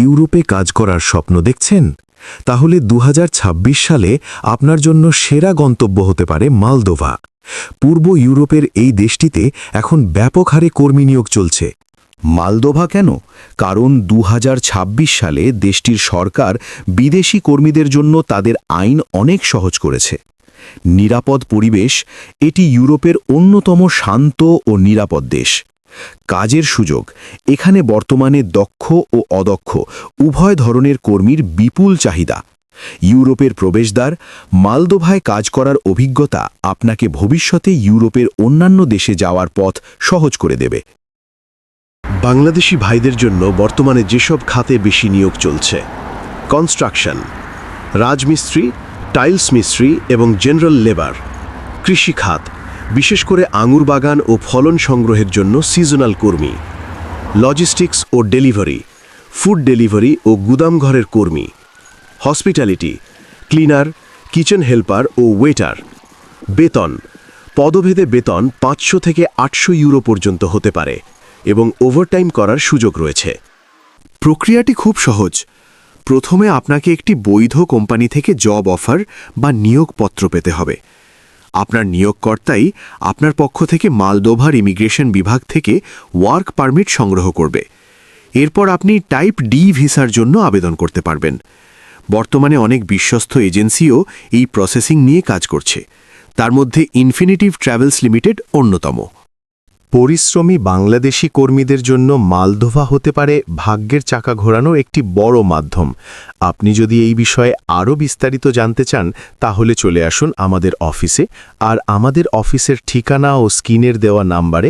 ইউরোপে কাজ করার স্বপ্ন দেখছেন? তাহলে ২০২৬ সালে আপনার জন্য সেরা গন্তব্য হতে পারে মলদোভা। পূর্ব ইউরোপের এই দেশটিতে এখন ব্যাপক হারে কর্মী নিয়োগ চলছে। মলদোভা কেন? কারণ ২০২৬ সালে দেশটির সরকার বিদেশি কর্মীদের জন্য তাদের আইন অনেক সহজ করেছে। নিরাপদ পরিবেশ, এটি ইউরোপের অন্যতম শান্ত ও নিরাপদ দেশ। কাজের সুযোগ, এখানে বর্তমানে দক্ষ ও অদক্ষ উভয় ধরনের কর্মীর বিপুল চাহিদা। ইউরোপের প্রবেশদ্বার, মলদোভায় কাজ করার অভিজ্ঞতা আপনাকে ভবিষ্যতে ইউরোপের অন্যান্য দেশে যাওয়ার পথ সহজ করে দেবে। বাংলাদেশি ভাইদের জন্য বর্তমানে যেসব খাতে বেশি নিয়োগ চলছে: কনস্ট্রাকশন, রাজমিস্ত্রি, টাইলস মিস্ত্রি এবং জেনারেল লেবার। কৃষি খাত, বিশেষ করে আঙুর বাগান ও ফলন সংগ্রহের জন্য সিজনাল কর্মী। লজিস্টিক্স ও ডেলিভারি, ফুড ডেলিভারি ও গুদামঘরের কর্মী। হসপিটালিটি, ক্লিনার, কিচেন হেল্পার ও ওয়েটার। বেতন, পদভেদে বেতন ৫০০ থেকে ৮০০ ইউরো পর্যন্ত হতে পারে এবং ওভারটাইম করার সুযোগ রয়েছে। প্রক্রিয়াটি খুব সহজ। প্রথমে আপনাকে একটি বৈধ কোম্পানি থেকে জব অফার বা নিয়োগপত্র পেতে হবে। আপনার নিয়োগকর্তাই আপনার পক্ষ থেকে মলদোভার ইমিগ্রেশন বিভাগ থেকে ওয়ার্ক পারমিট সংগ্রহ করবে। এরপর আপনি টাইপ ডি ভিসার জন্য আবেদন করতে পারবেন। বর্তমানে অনেক বিশ্বস্ত এজেন্সিও এই প্রসেসিং নিয়ে কাজ করছে, তার মধ্যে ইনফিনিটিভ ট্রাভেলস লিমিটেড অন্যতম। পরিশ্রমী বাংলাদেশি কর্মীদের জন্য মলদোভা হতে পারে ভাগ্যের চাকা ঘোরানোর একটি বড় মাধ্যম। আপনি যদি এই বিষয়ে আরও বিস্তারিত জানতে চান, তাহলে চলে আসুন আমাদের অফিসে, আর আমাদের অফিসের ঠিকানা ও স্ক্রিনের দেওয়া নাম্বারে